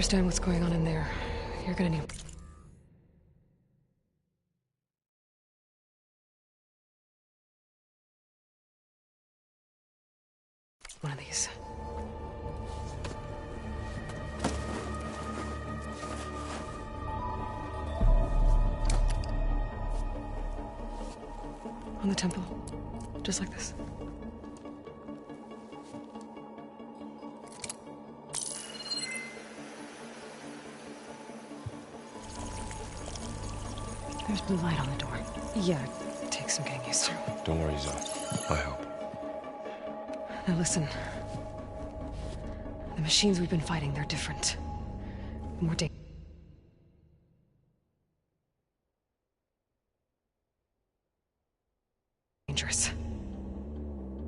understand what's going on in there, you're gonna need... one of these. On the temple. Just like this. There's blue light on the door. Yeah, it takes some getting used to. Don't worry, Zoe. I help. Now listen. The machines we've been fighting, they're different. More dangerous.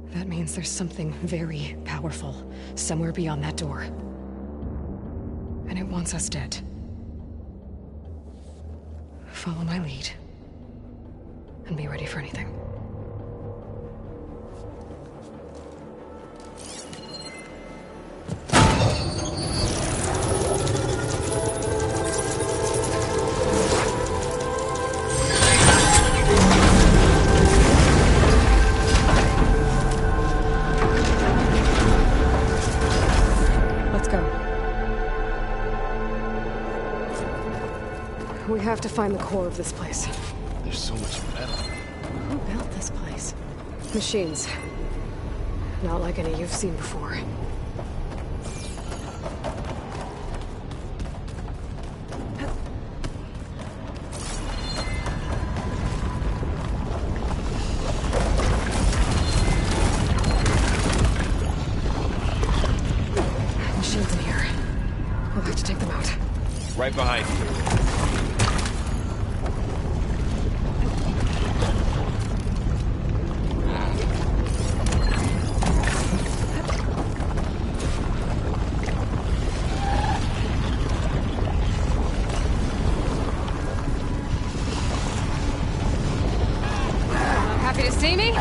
That means there's something very powerful somewhere beyond that door. And it wants us dead. Follow my lead. And be ready for anything. We have to find the core of this place. There's so much metal. Who built this place? Machines. Not like any you've seen before. Machines in here. We'll have to take them out. Right behind you. Happy to see me?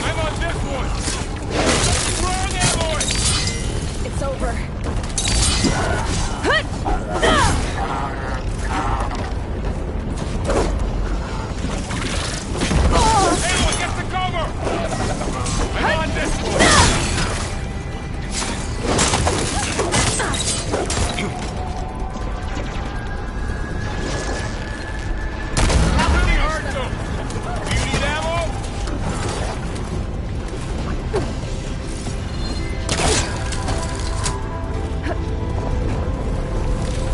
I'm on this one! Wrong ammo! It's over. Anyone get the cover! I'm on this one! Pretty hard though! Do you need ammo?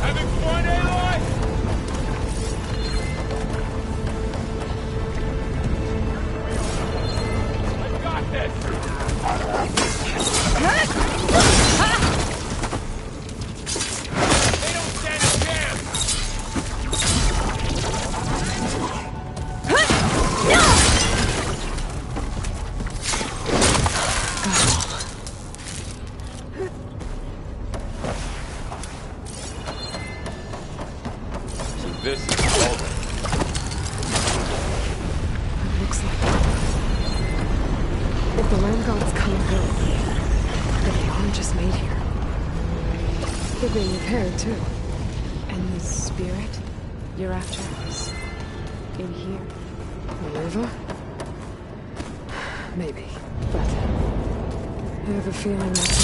Having fun, Aloy? I got this! They don't stand a chance! So this is over. Looks like it. If the land gods come good, then they aren't just made here. They're being repaired, too. And the spirit you're after is in here? Minerva? Maybe. But I have a feeling that's...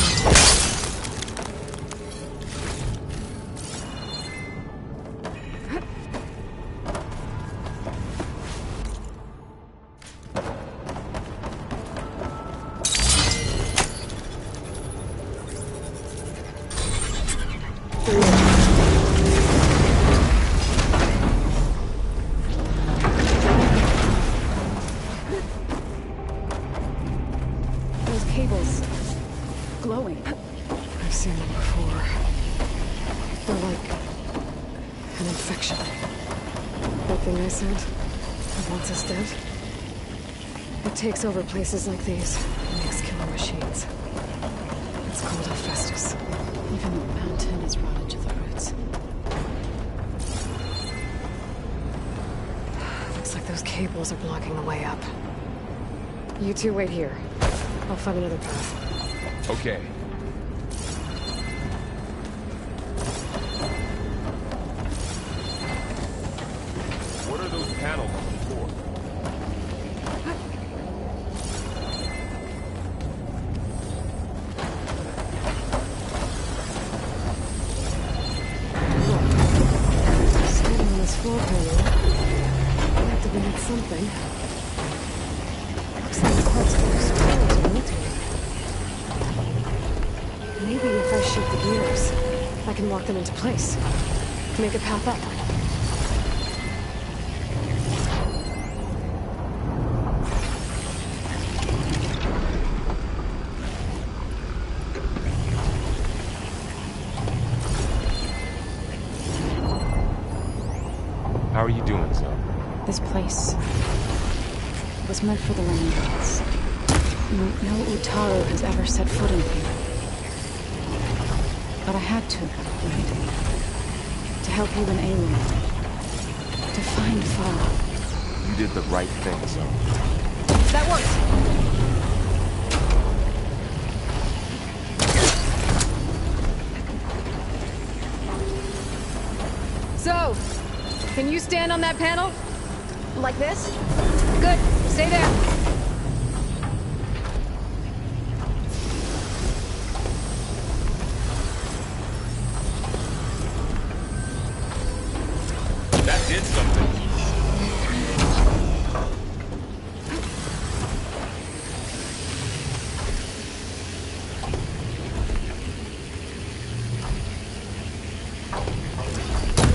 Those cables glowing. I've seen them before. They're like an infection. That thing I said, that wants us dead, it takes over places like these and makes killer machines. It's called Hephaestus. Even the mountain is rotted to the roots. cables are blocking the way up. You two wait here. I'll find another path. Okay. What are those panels on the floor? Standing on this floor panel. Activated something. Looks like parts of those scrolls are rotating. Maybe if I shoot the gears, I can lock them into place. Make a path up. How are you doing, son? This place was meant for the Renegades. No Utaru has ever set foot in here. But I had to, right? To help you and Aloy. To find Farah. You did the right thing, son. That worked! So, can you stand on that panel? Like this? Good. Stay there. That did something.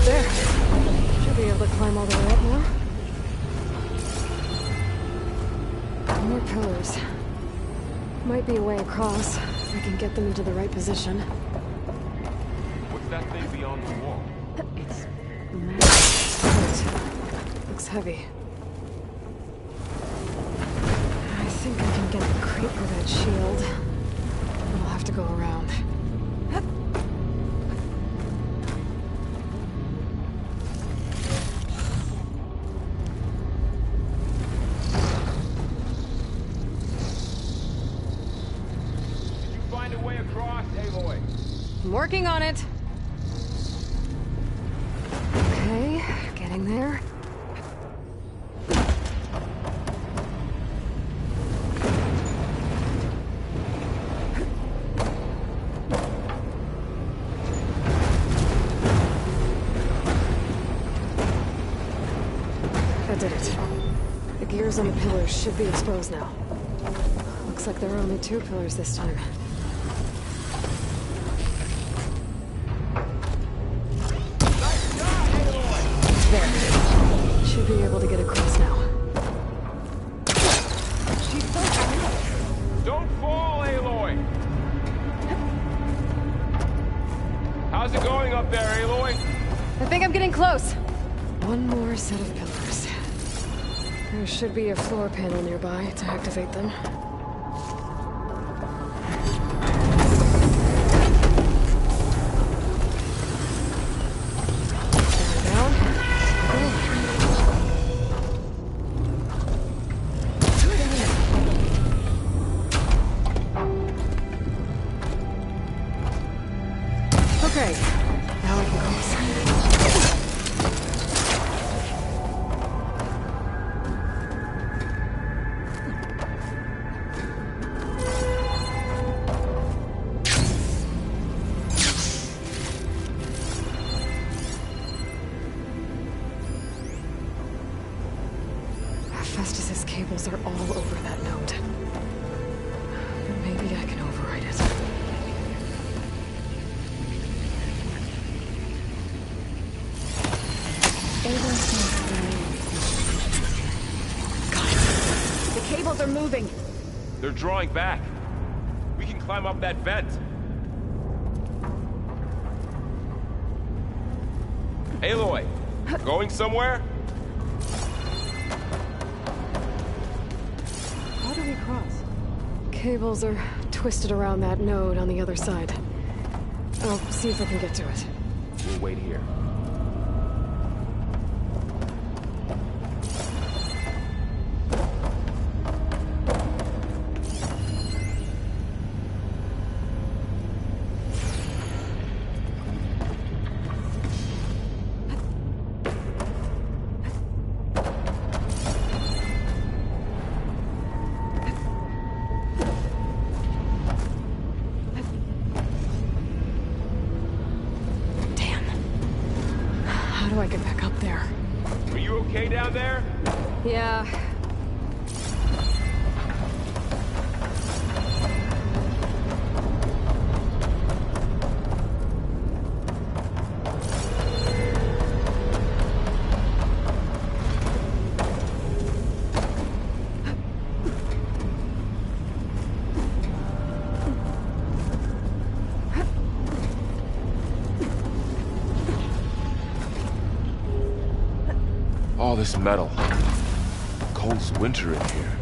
There. Should be able to climb all the way up now. More pillars. Might be a way across. If I can get them into the right position. What's that thing beyond the wall? It's Right. Looks heavy. I think I can get the crate for that shield. I'll have to go around. Did you find a way across, Aloy? I'm working on it. Okay, getting there. That did it. The gears on the pillars should be exposed now. Looks like there are only 2 pillars this time. There. Should be able to get across now. She's so fast. Don't fall, Aloy! How's it going up there, Aloy? I think I'm getting close. One more set of pillars. There should be a floor panel nearby to activate them. Down. Okay. Now I can cross. Festus's cables are all over that node. But maybe I can override it. The cables are moving. They're drawing back. We can climb up that vent. Aloy, going somewhere? How do we cross? Cables are twisted around that node on the other side. I'll see if I can get to it. We'll wait here. Yeah. All this metal. Cold as winter in here.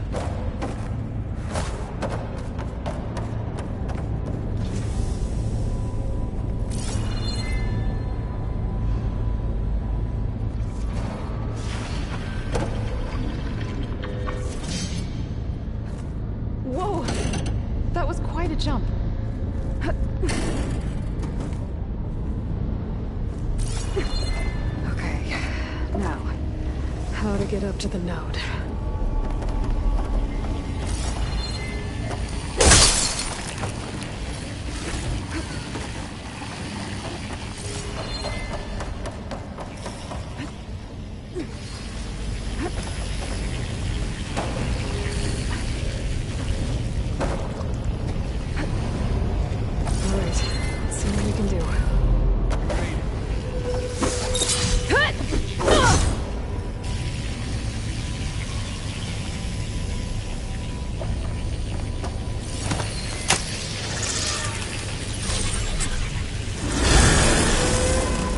Whoa! That was quite a jump. Okay, now, how to get up to the node? Alright, let's see what we can do.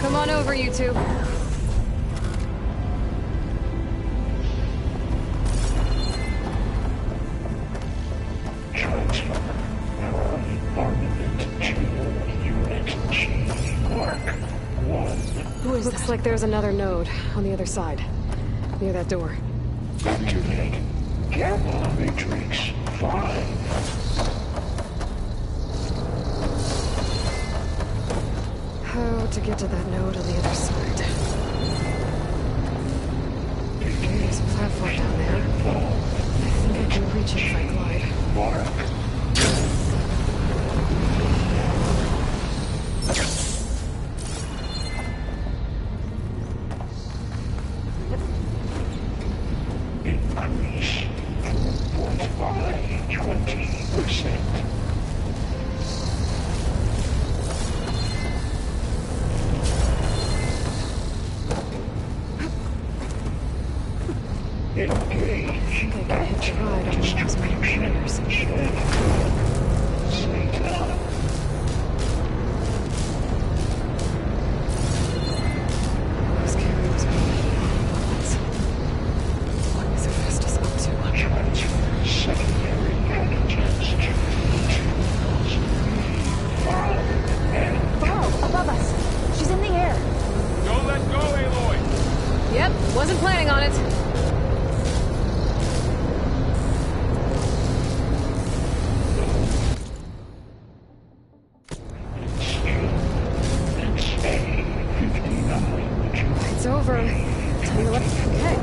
Come on over, you two. Looks like there's another node on the other side, near that door. Gamma Matrix 5. How to get to that node on the other side? Okay, there's a platform down there. I think I can reach it if I glide. Mark. Increase throughput by 20%. Engage. I think I can hitch a ride on one of those metal carriers. Those carriers are bullets. What is Hephaestus up to? Transfer secondary antigens to Below, above us. She's in the air. Don't let go, Aloy! Yep, wasn't planning on it. It's over. Time to let... Okay.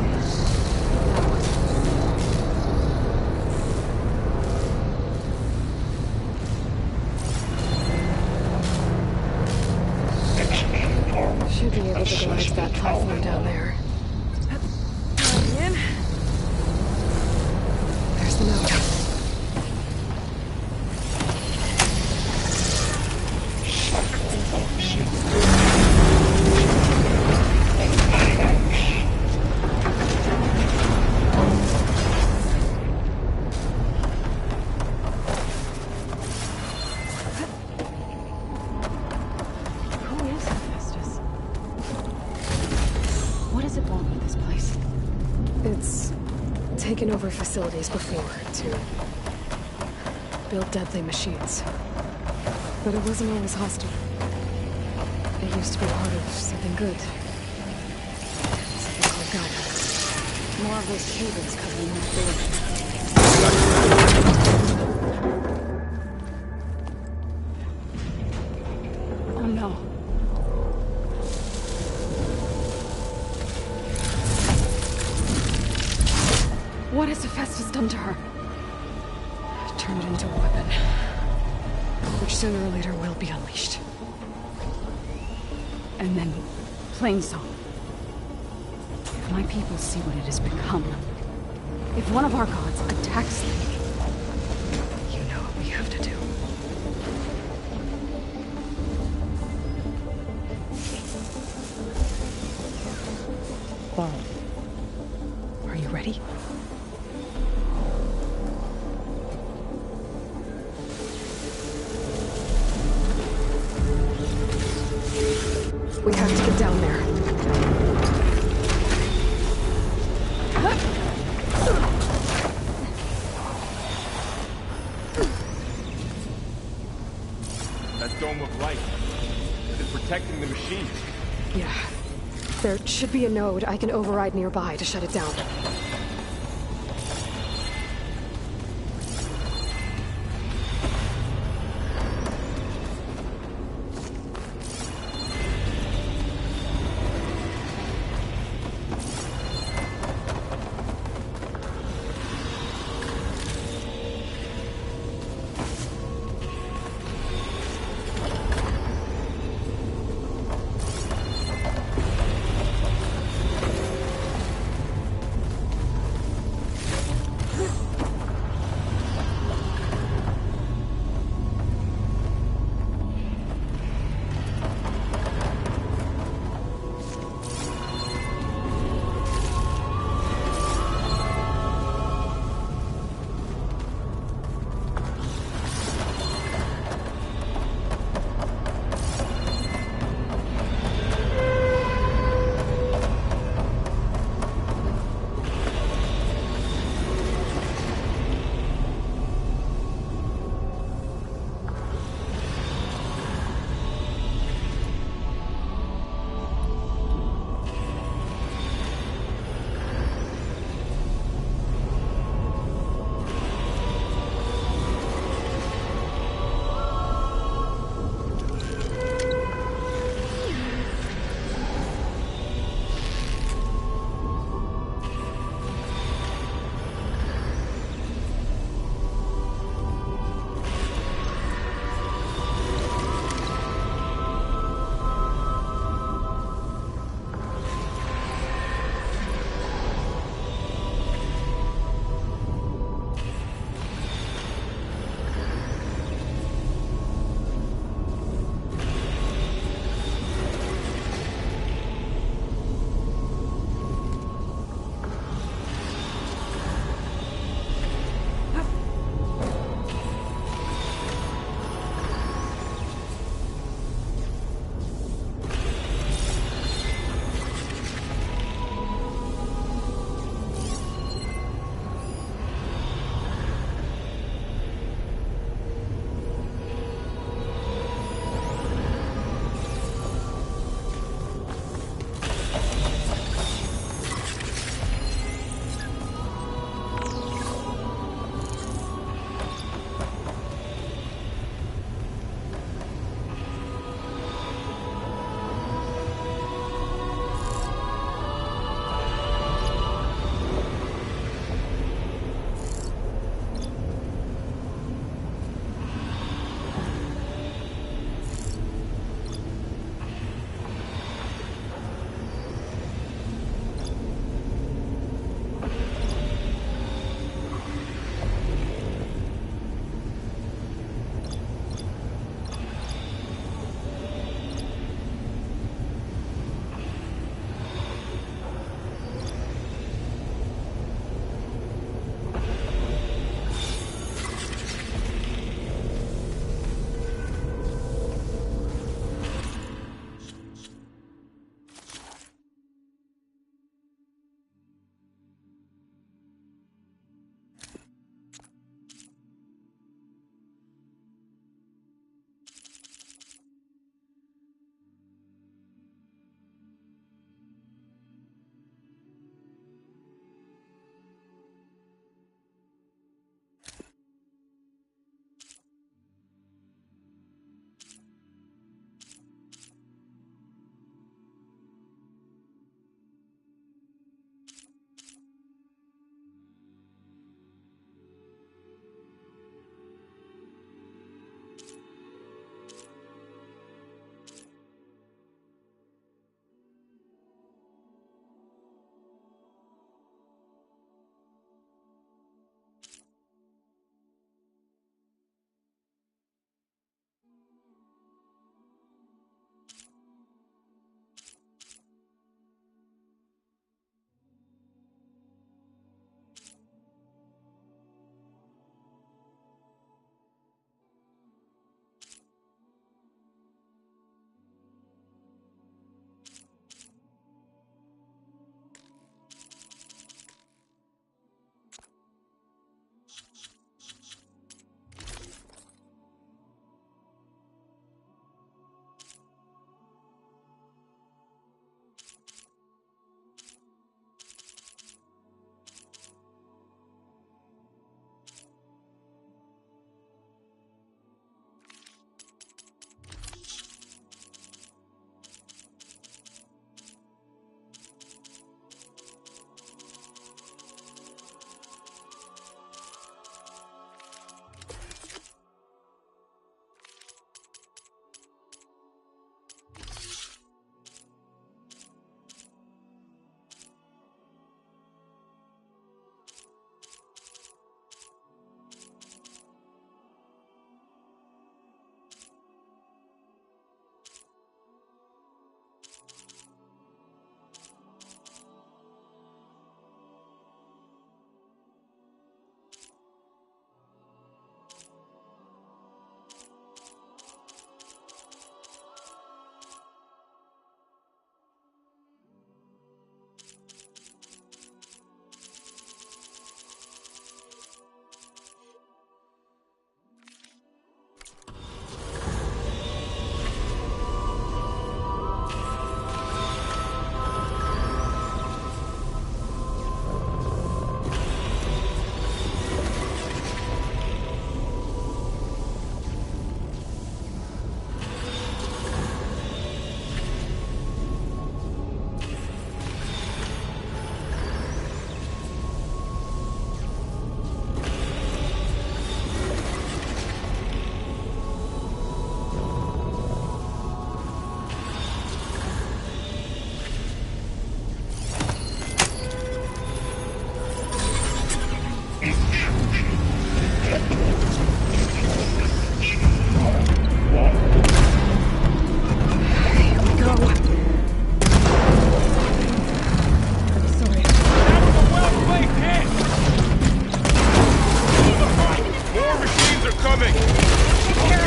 Should be able to glide to that platform down there. In. There's the node. Who is Hephaestus? What does it want with this place? It's taken over facilities before to build deadly machines. But it wasn't always hostile. It used to be part of something good. Something called Gaia. More of those cubits covering that door. Oh no. What has Hephaestus done to her? Turned it into a weapon. Which sooner or later will be unleashed. And then, Plainsong. If my people see what it has become, if one of our gods attacks them, You know what we have to do. are you ready? We have to get down there. That dome of light. It's protecting the machine. Yeah. There should be a node I can override nearby to shut it down.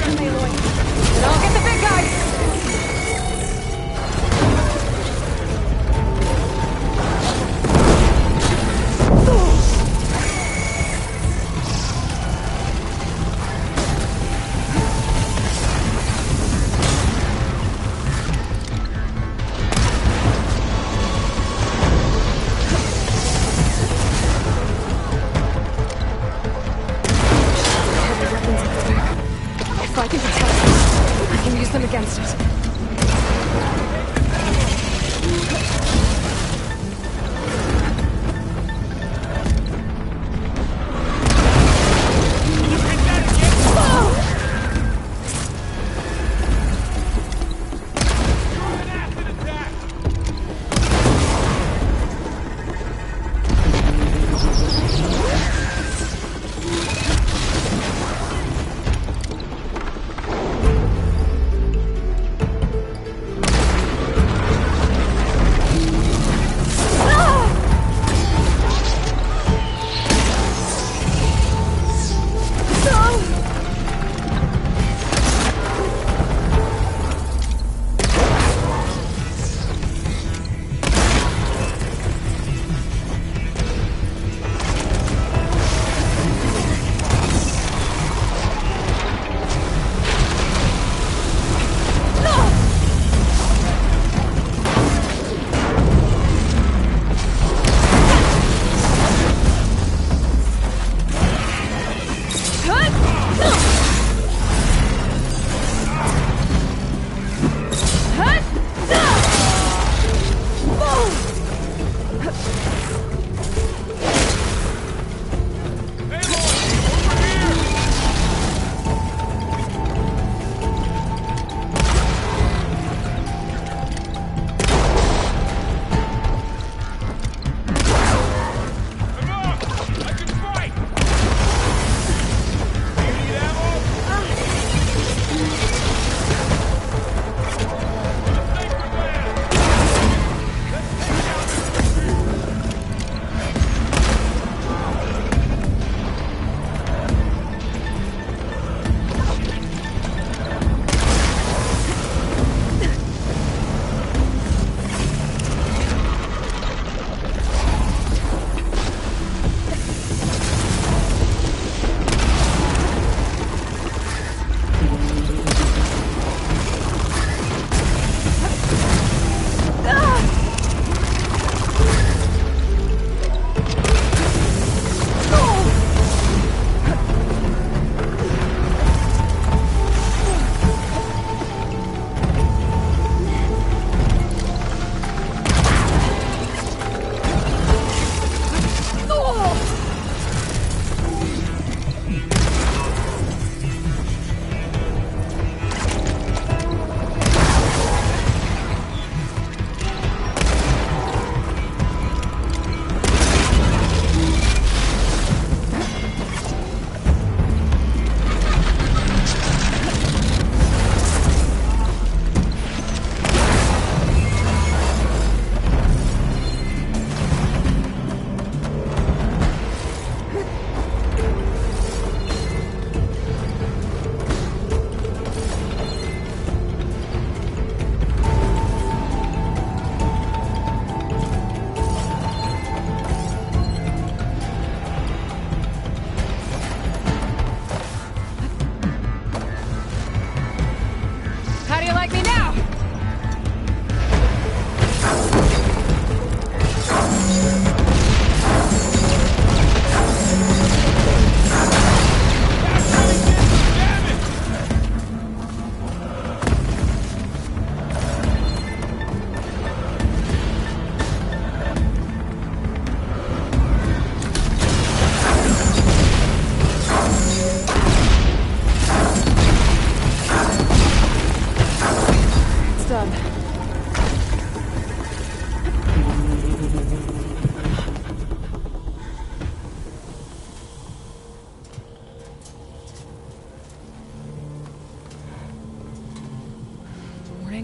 them, Aloy. And I'll get the big guys! Heavy weapons up there. If I can protect them, I can use them against it.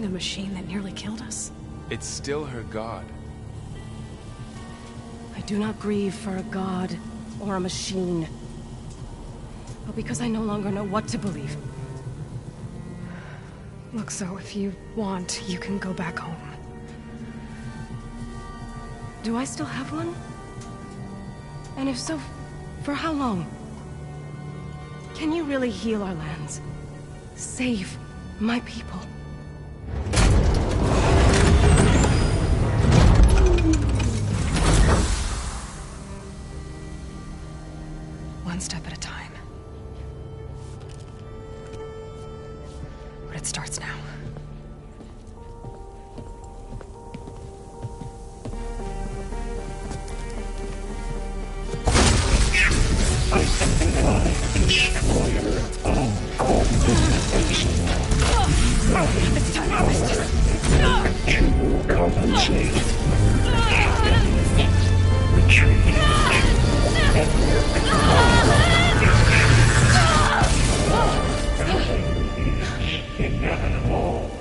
A machine that nearly killed us? It's still her god. I do not grieve for a god or a machine. But because I no longer know what to believe, Look, so if you want, you can go back home. Do I still have one? And if so, for how long? Can you really heal our lands? Save my people? One step at a time. But it starts now. Destroyer of all It's time harvest! to compensate. Retreat. Nothing is inevitable.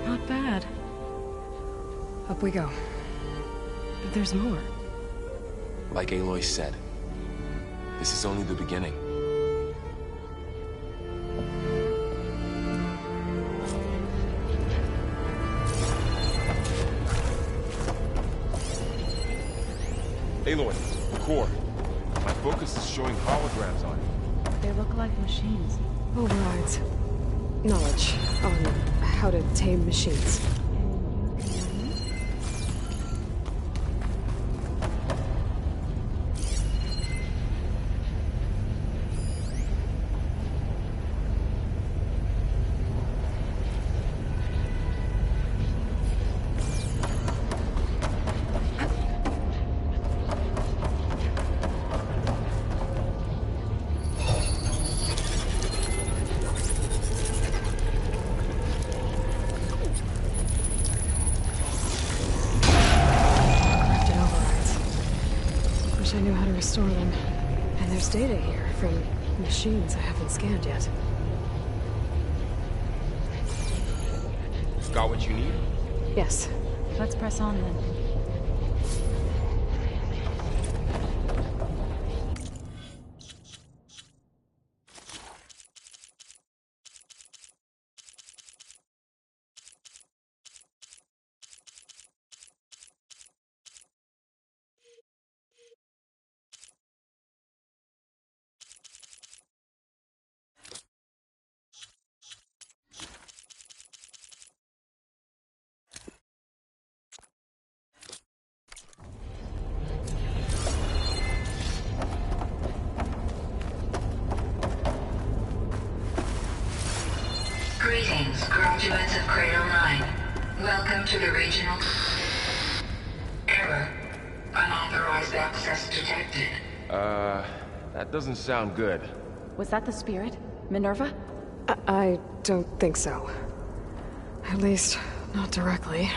Not bad. Up we go. There's more. Like Aloy said, this is only the beginning. Aloy, core. My focus is showing holograms on it. They look like machines. Overrides. Knowledge on how to tame machines. Corrupted overrides. Wish I knew how to restore them. And there's data here from machines I haven't scanned yet. Got what you need? Yes. Let's press on then. Greetings, graduates of Cradle 9. Welcome to the regional... Error. Unauthorized access detected. That doesn't sound good. Was that the spirit? Minerva? I don't think so. At least, not directly.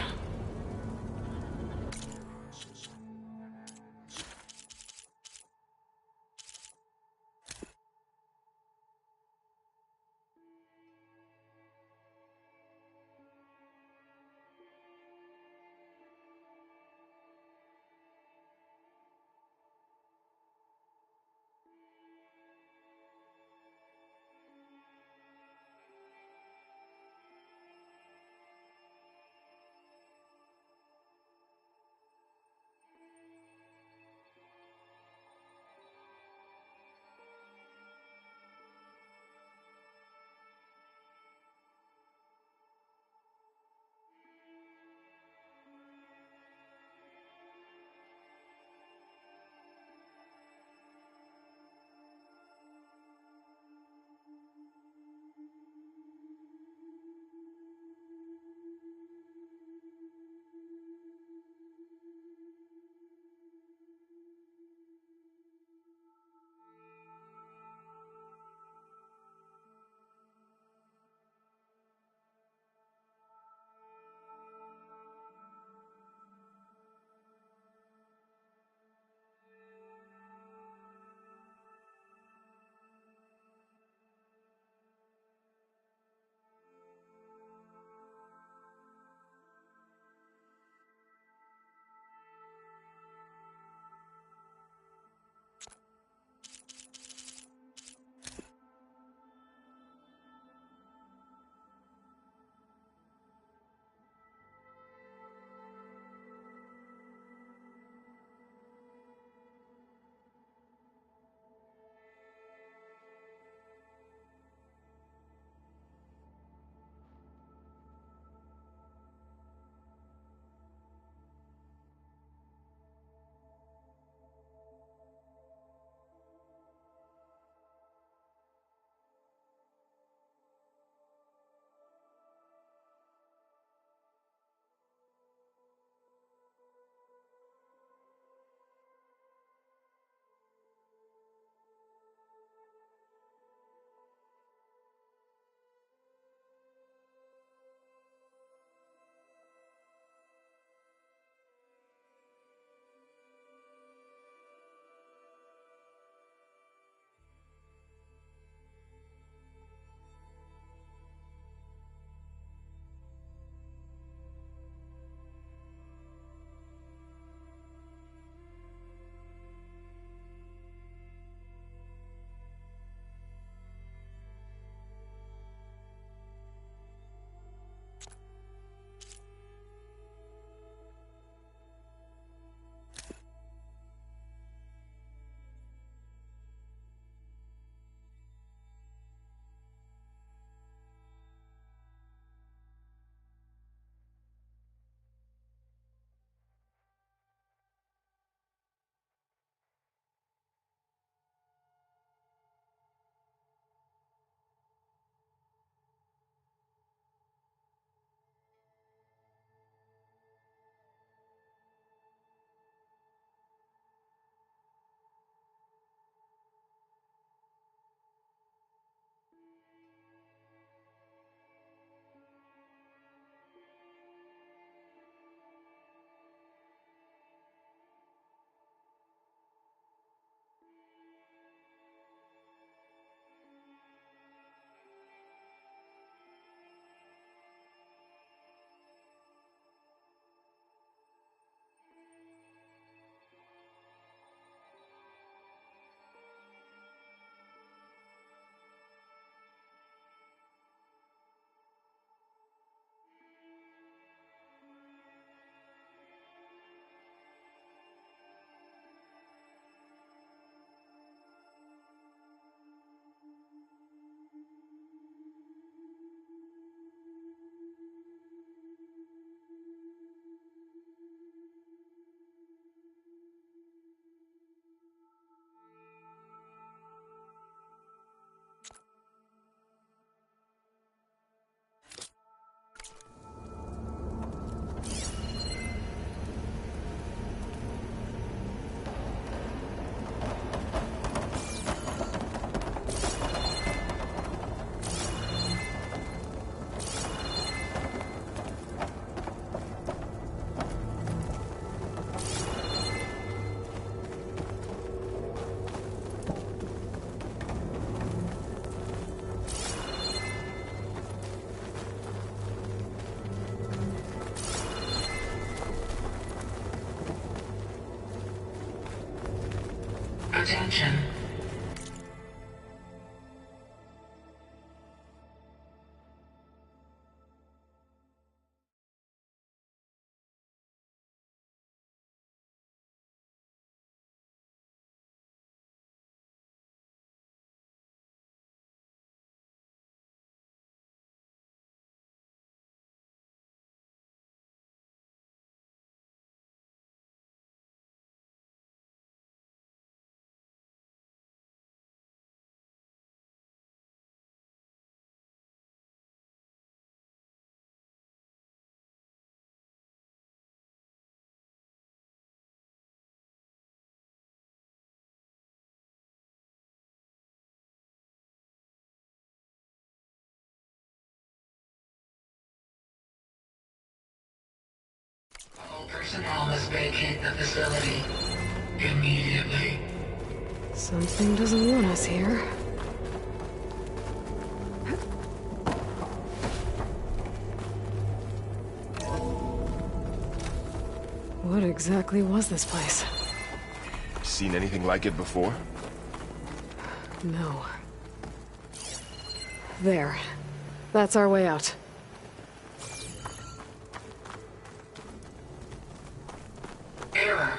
attention. All personnel must vacate the facility immediately. Something doesn't want us here. What exactly was this place? Seen anything like it before? No. There. That's our way out. Error.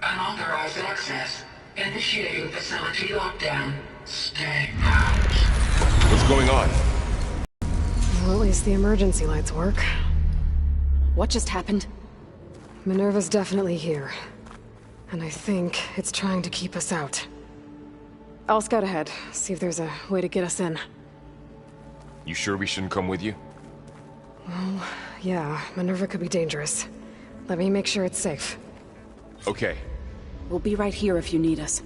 Unauthorized access. Initiating facility lockdown. Stay out. What's going on? Well, at least the emergency lights work. What just happened? Minerva's definitely here. And I think it's trying to keep us out. I'll scout ahead, see if there's a way to get us in. You sure we shouldn't come with you? Yeah, Minerva could be dangerous. Let me make sure it's safe. Okay. We'll be right here if you need us.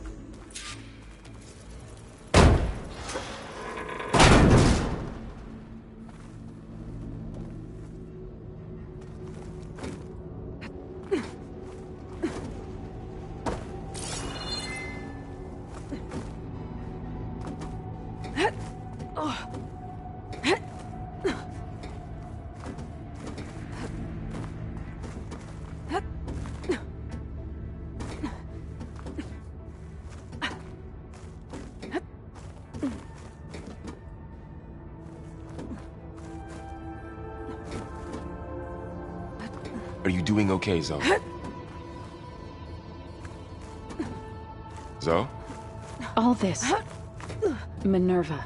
Are you doing okay, Zoe? Zoe? All this. Minerva.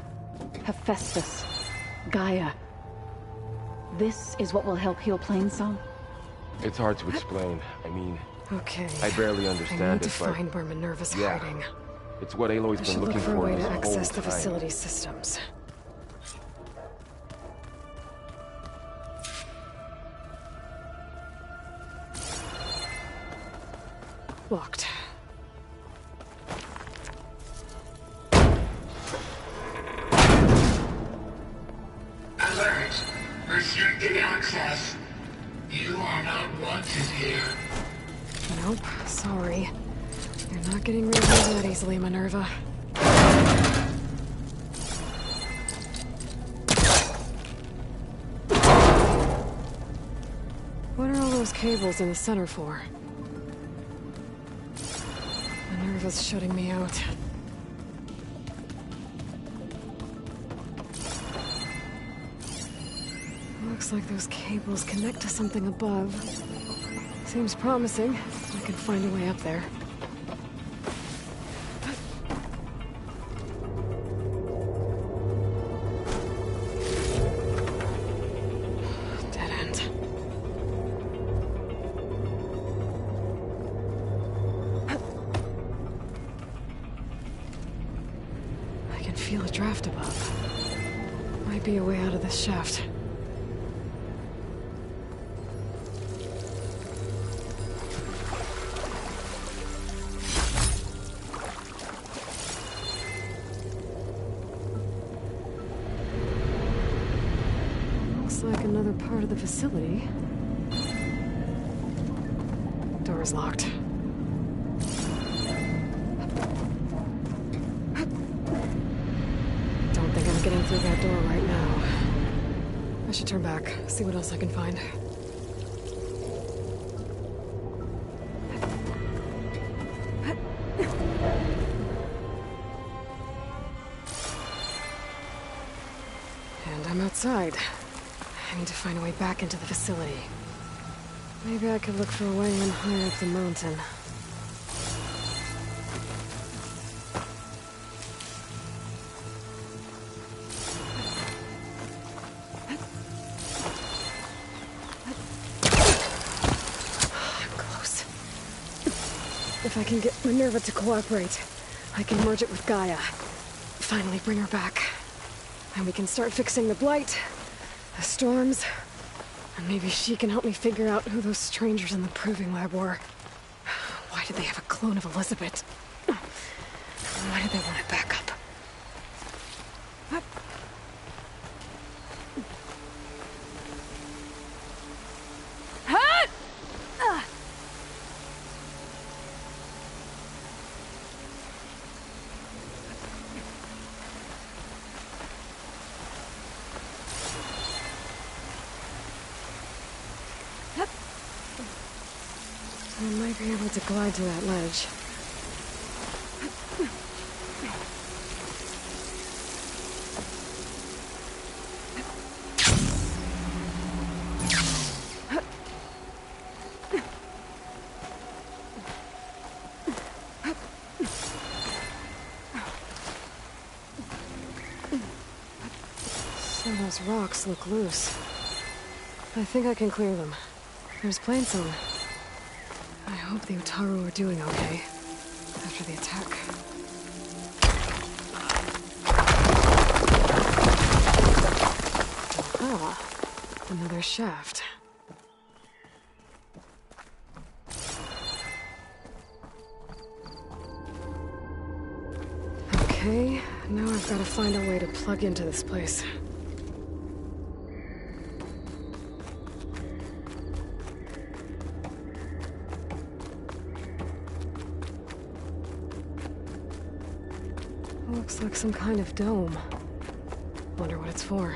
Hephaestus. Gaia. This is what will help heal Plainsong? It's hard to explain. I mean, Okay. I barely I understand need it, to but find where Minerva's Yeah. hiding. it's what Aloy's I been should look looking for a way this to access whole the time. facility systems. Locked. Alert. Restricted access. You are not wanted here. Nope, sorry. You're not getting rid of me that easily, Minerva. What are all those cables in the center for? Minerva's shutting me out. Looks like those cables connect to something above. Seems promising. I can find a way up there. Dead end. I can feel a draft above. Might be a way out of this shaft. Looks like another part of the facility. Door's locked. Don't think I'm getting through that door right now. I should turn back, see what else I can find. outside. I need to find a way back into the facility. Maybe I could look for a way in higher up the mountain. I'm close. If I can get Minerva to cooperate, I can merge it with Gaia. Finally bring her back. And we can start fixing the Blight, the storms, and maybe she can help me figure out who those strangers in the Proving Lab were. Why did they have a clone of Elizabeth? Why did they want it back up? I might be able to glide to that ledge. Some of those rocks look loose. I think I can clear them. There's Plainsong. I hope the Utaru are doing okay after the attack. Ah, another shaft. Okay, now I've got to find a way to plug into this place. Looks like some kind of dome. Wonder what it's for.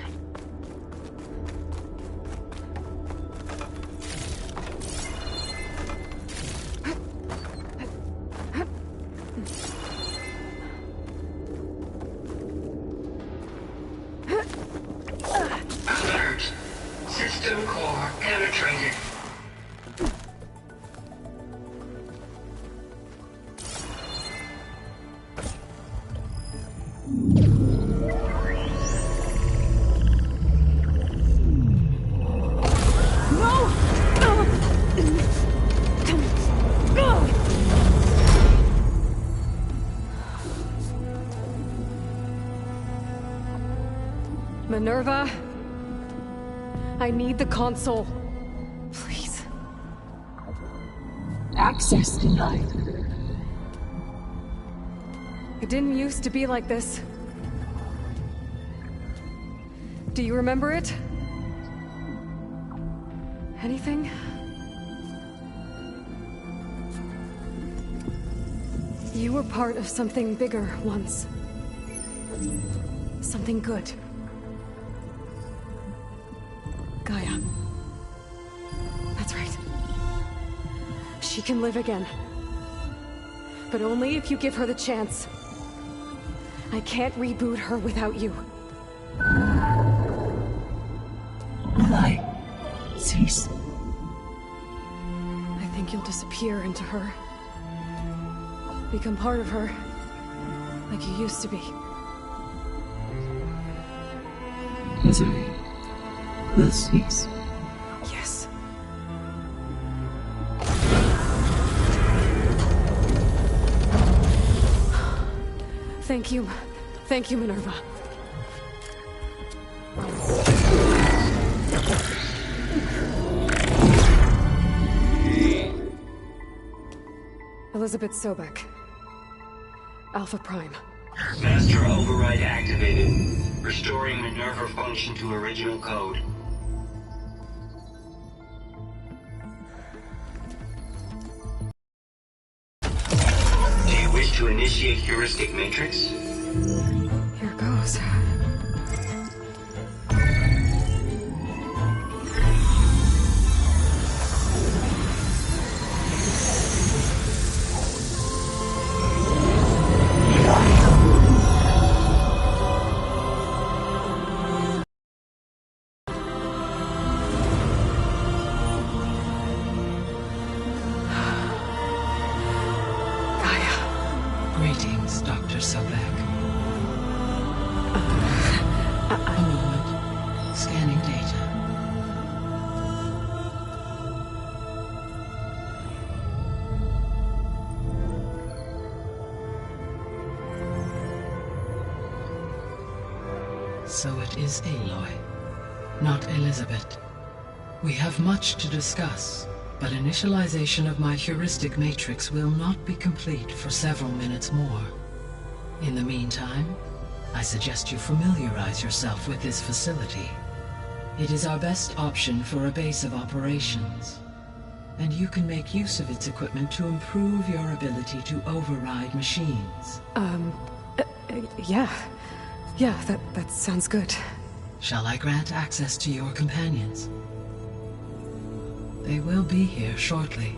Alert! System core penetrated. Minerva, I need the console. Please. Access denied. It didn't used to be like this. Do you remember it? Anything? You were part of something bigger once. Something good. Gaia. That's right. She can live again. But only if you give her the chance. I can't reboot her without you. Light. Cease. I think you'll disappear into her. Become part of her. Like you used to be. Misery will cease. Yes. Thank you. Thank you, Minerva. Elizabeth Sobek. Alpha Prime. Master override activated. Restoring Minerva function to original code. Do you wish to initiate heuristic matrix? Here goes. Greetings, Dr. Sobek. A moment. Scanning data. So it is Aloy, not Elizabeth. We have much to discuss, but initialization of my heuristic matrix will not be complete for several minutes more. In the meantime, I suggest you familiarize yourself with this facility. It is our best option for a base of operations, and you can make use of its equipment to improve your ability to override machines. Yeah. Yeah, that sounds good. Shall I grant access to your companions? They will be here shortly.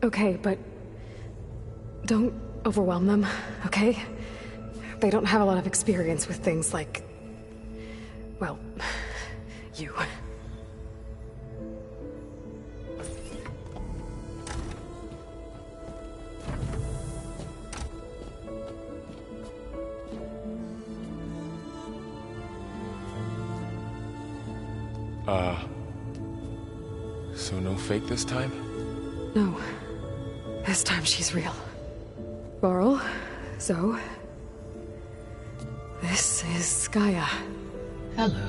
Okay, but don't overwhelm them, okay? They don't have a lot of experience with things like, well, you. So no fake this time? No. This time she's real. Laurel, Zoe. This is Gaia. Hello.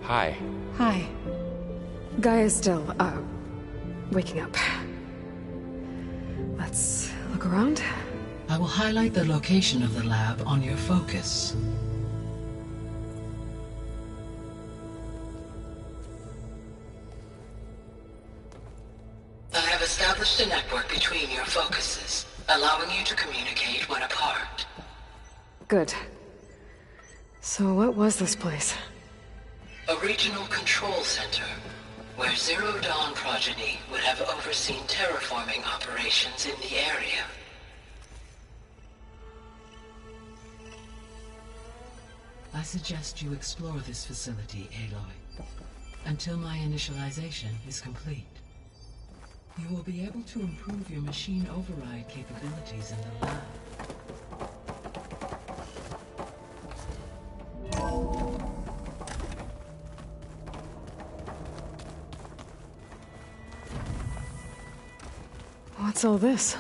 Hi. Hi. Gaia's still, waking up. Let's look around. I will highlight the location of the lab on your focus. I have established a network between your focuses, allowing you to communicate when apart. Good. So what was this place? A regional control center, where Zero Dawn progeny would have overseen terraforming operations in the area. I suggest you explore this facility, Aloy, until my initialization is complete. You will be able to improve your machine override capabilities in the lab. What's all this?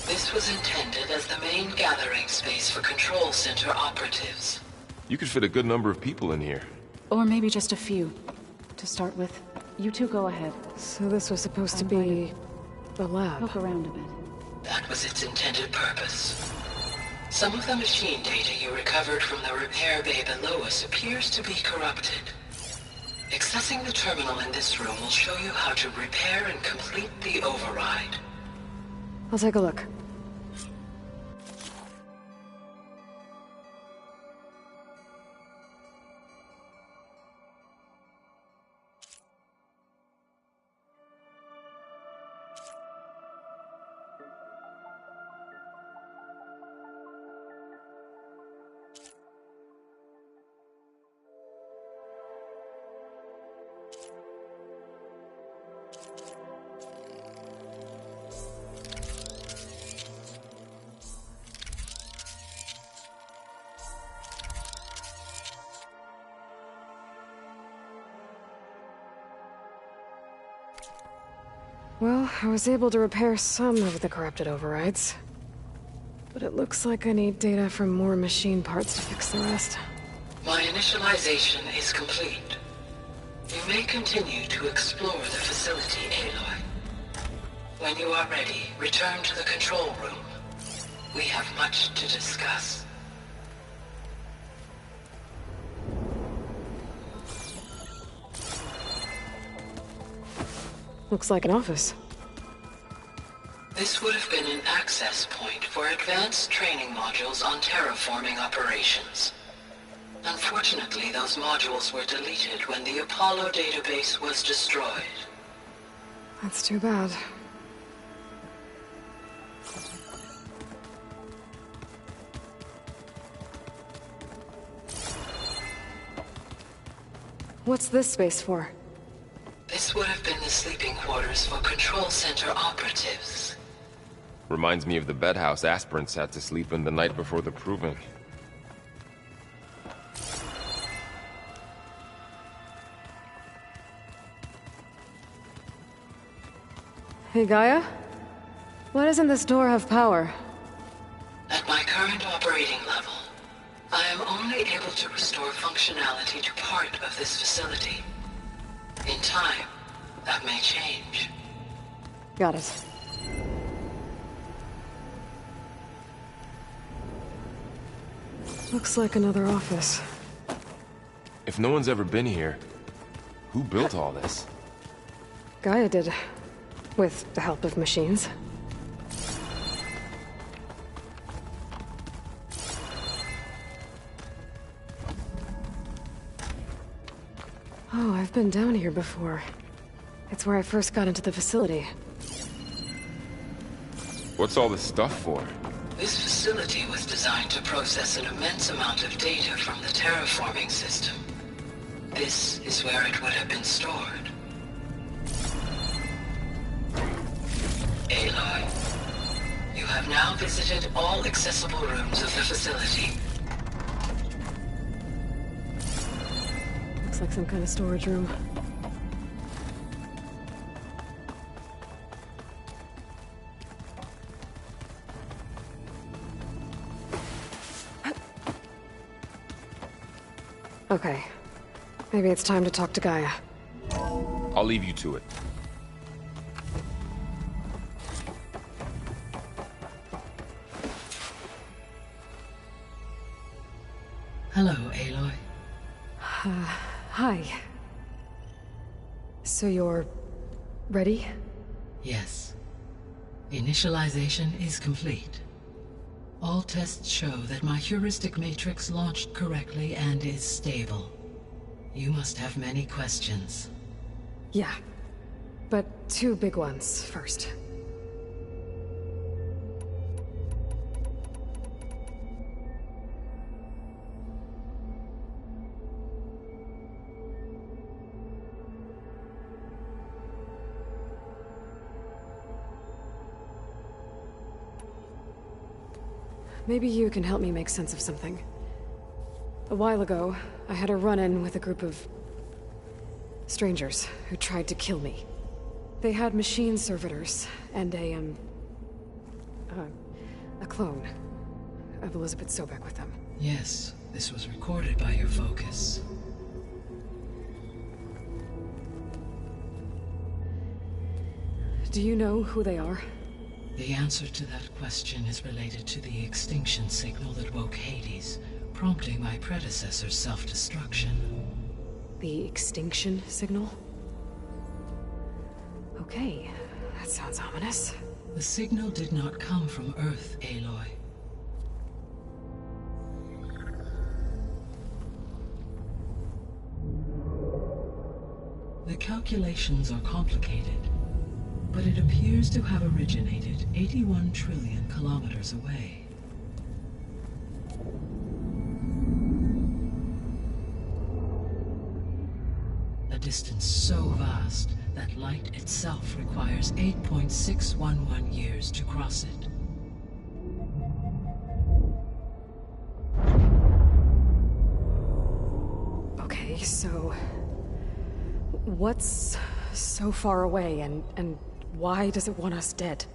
This was intended as the main gathering space for control center operatives. You could fit a good number of people in here. Or maybe just a few. To start with, you two go ahead. So this was supposed to be the lab. Poke around a bit. That was its intended purpose. Some of the machine data you recovered from the repair bay below us appears to be corrupted. Accessing the terminal in this room will show you how to repair and complete the override. I'll take a look. Well, I was able to repair some of the corrupted overrides. But it looks like I need data from more machine parts to fix the rest. My initialization is complete. You may continue to explore the facility, Aloy. When you are ready, return to the control room. We have much to discuss. Looks like an office. This would have been an access point for advanced training modules on terraforming operations. Unfortunately, those modules were deleted when the Apollo database was destroyed. That's too bad. What's this space for? This This would have been the sleeping quarters for Control Center operatives. Reminds me of the bedhouse aspirants had to sleep in the night before the proving. Hey, Gaia? Why doesn't this door have power? At my current operating level, I am only able to restore functionality to part of this facility. In time, that may change. Got it. Looks like another office. If no one's ever been here, who built all this? Gaia did. With the help of machines. Oh, I've been down here before. It's where I first got into the facility. What's all this stuff for? This facility was designed to process an immense amount of data from the terraforming system. This is where it would have been stored. Aloy, you have now visited all accessible rooms of the facility. Looks like some kind of storage room. Okay. Maybe it's time to talk to Gaia. I'll leave you to it. Hello, Aloy. Hi. So you're... ready? Yes. Initialization is complete. All tests show that my heuristic matrix launched correctly and is stable. You must have many questions. Yeah. But two big ones first. Maybe you can help me make sense of something. A while ago, I had a run-in with a group of... strangers who tried to kill me. They had machine servitors and a clone of Elizabeth Sobek with them. Yes, this was recorded by your focus. Do you know who they are? The answer to that question is related to the extinction signal that woke Hades, prompting my predecessor's self-destruction. The extinction signal? Okay, that sounds ominous. The signal did not come from Earth, Aloy. The calculations are complicated, but it appears to have originated 81 trillion kilometers away. A distance so vast that light itself requires 8.611 years to cross it. Okay, so... what's so far away, and why does it want us dead?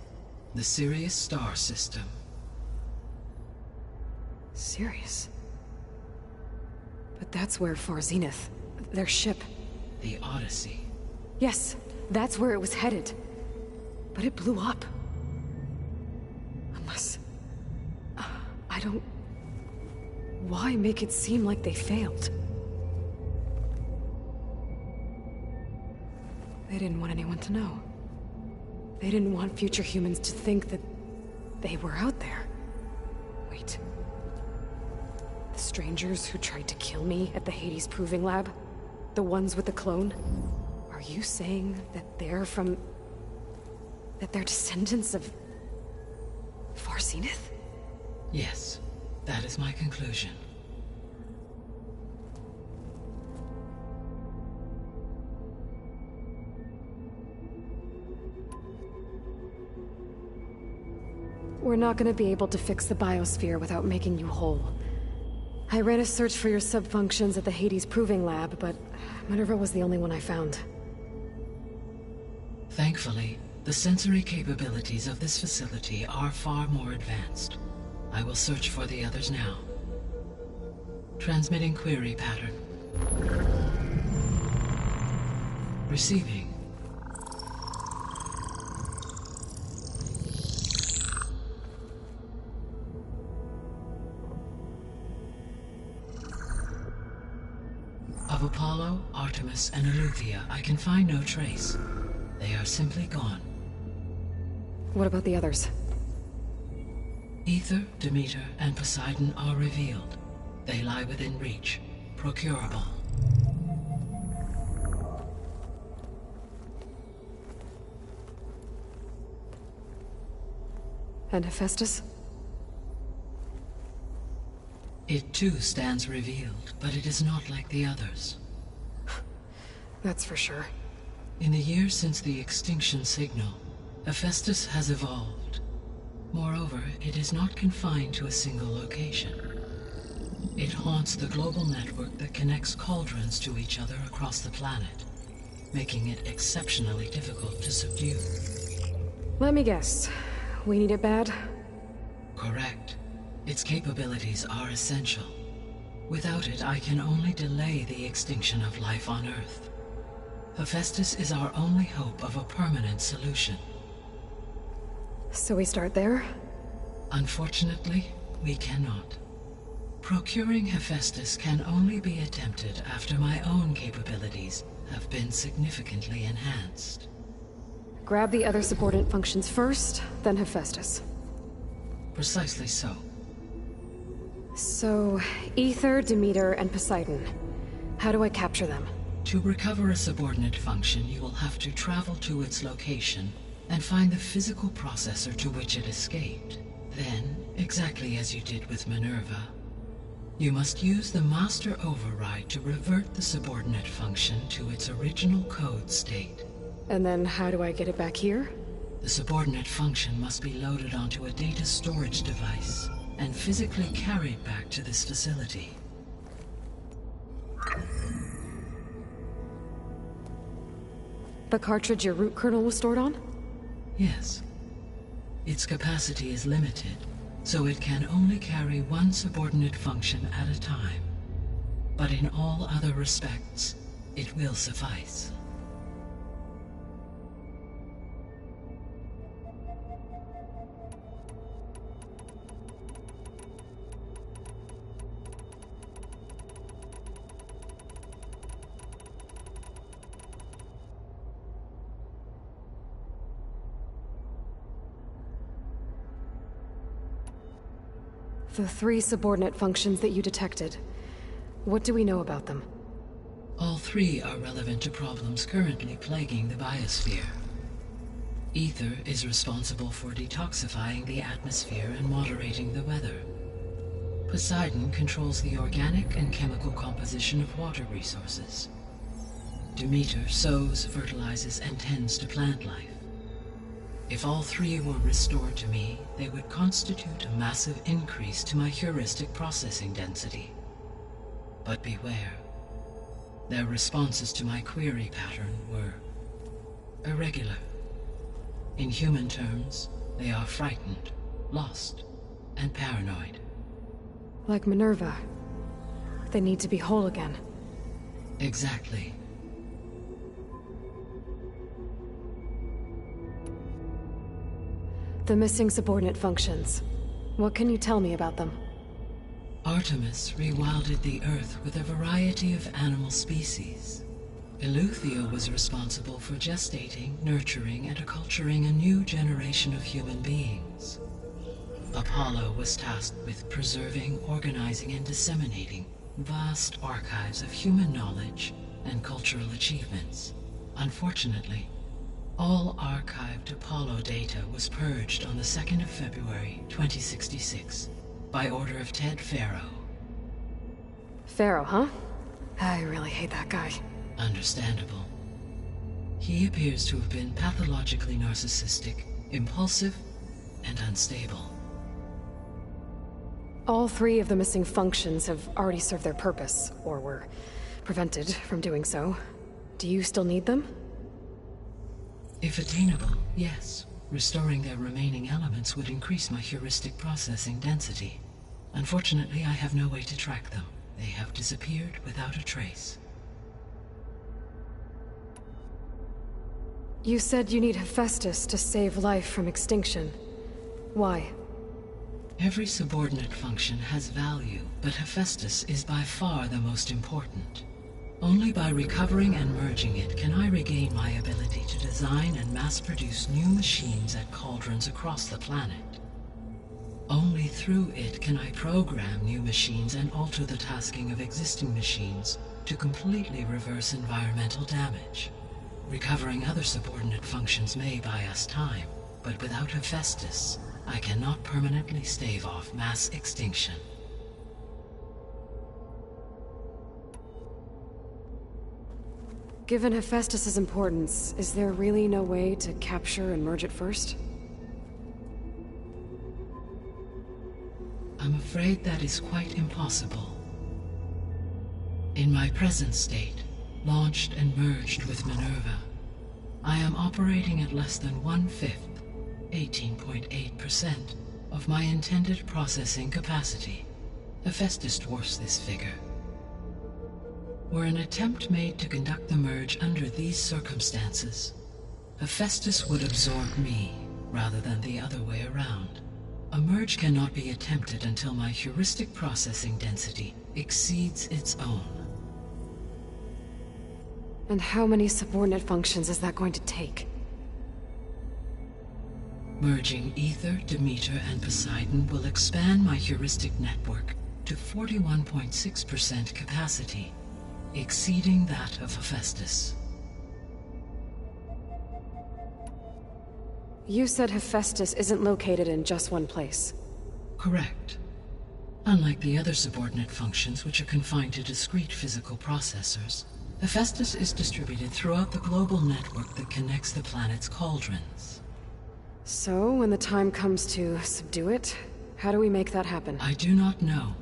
The Sirius star system. Sirius? But that's where Far Zenith, their ship... The Odyssey. Yes, that's where it was headed. But it blew up. Unless... I don't... Why make it seem like they failed? They didn't want anyone to know. They didn't want future humans to think that they were out there. Wait. The strangers who tried to kill me at the Hades Proving Lab? The ones with the clone? Are you saying that they're from... that they're descendants of... Far Zenith? Yes, that is my conclusion. We're not gonna be able to fix the biosphere without making you whole. I ran a search for your subfunctions at the Hades Proving Lab, but Minerva was the only one I found. Thankfully, the sensory capabilities of this facility are far more advanced. I will search for the others now. Transmitting query pattern. Receiving. Of Apollo, Artemis, and Eleuthia, I can find no trace. They are simply gone. What about the others? Aether, Demeter, and Poseidon are revealed. They lie within reach, procurable. And Hephaestus? It too stands revealed, but it is not like the others. That's for sure. In the years since the extinction signal, Hephaestus has evolved. Moreover, it is not confined to a single location. It haunts the global network that connects cauldrons to each other across the planet, making it exceptionally difficult to subdue. Let me guess. We need it bad? Correct. Its capabilities are essential. Without it, I can only delay the extinction of life on Earth. Hephaestus is our only hope of a permanent solution. So we start there? Unfortunately, we cannot. Procuring Hephaestus can only be attempted after my own capabilities have been significantly enhanced. Grab the other subordinate functions first, then Hephaestus. Precisely so. So, Aether, Demeter, and Poseidon. How do I capture them? To recover a subordinate function, you will have to travel to its location and find the physical processor to which it escaped. Then, exactly as you did with Minerva, you must use the master override to revert the subordinate function to its original code state. And then how do I get it back here? The subordinate function must be loaded onto a data storage device and physically carried back to this facility. The cartridge your root kernel was stored on? Yes. Its capacity is limited, so it can only carry one subordinate function at a time. But in all other respects, it will suffice. The 3 subordinate functions that you detected. What do we know about them? All 3 are relevant to problems currently plaguing the biosphere. Aether is responsible for detoxifying the atmosphere and moderating the weather. Poseidon controls the organic and chemical composition of water resources. Demeter sows, fertilizes, and tends to plant life. If all 3 were restored to me, they would constitute a massive increase to my heuristic processing density. But beware. Their responses to my query pattern were irregular. In human terms, they are frightened, lost, and paranoid. Like Minerva. They need to be whole again. Exactly. The missing subordinate functions. What can you tell me about them? Artemis rewilded the Earth with a variety of animal species. Eleuthia was responsible for gestating, nurturing, and acculturating a new generation of human beings. Apollo was tasked with preserving, organizing, and disseminating vast archives of human knowledge and cultural achievements. Unfortunately, all archived Apollo data was purged on the 2nd of February, 2066, by order of Ted Faro. Faro, huh? I really hate that guy. Understandable. He appears to have been pathologically narcissistic, impulsive, and unstable. All three of the missing functions have already served their purpose, or were prevented from doing so. Do you still need them? If attainable, yes. Restoring their remaining elements would increase my heuristic processing density. Unfortunately, I have no way to track them. They have disappeared without a trace. You said you need Hephaestus to save life from extinction. Why? Every subordinate function has value, but Hephaestus is by far the most important. Only by recovering and merging it can I regain my ability to design and mass-produce new machines at cauldrons across the planet. Only through it can I program new machines and alter the tasking of existing machines to completely reverse environmental damage. Recovering other subordinate functions may buy us time, but without Hephaestus, I cannot permanently stave off mass extinction. Given Hephaestus's importance, is there really no way to capture and merge it first? I'm afraid that is quite impossible. In my present state, launched and merged with Minerva, I am operating at less than 1/5, 18.8%, of my intended processing capacity. Hephaestus dwarfs this figure. Were an attempt made to conduct the merge under these circumstances, Hephaestus would absorb me, rather than the other way around. A merge cannot be attempted until my heuristic processing density exceeds its own. And how many subordinate functions is that going to take? Merging Ether, Demeter, and Poseidon will expand my heuristic network to 41.6% capacity, exceeding that of Hephaestus. You said Hephaestus isn't located in just one place. Correct. Unlike the other subordinate functions, which are confined to discrete physical processors, Hephaestus is distributed throughout the global network that connects the planet's cauldrons. So, when the time comes to subdue it, how do we make that happen? I do not know.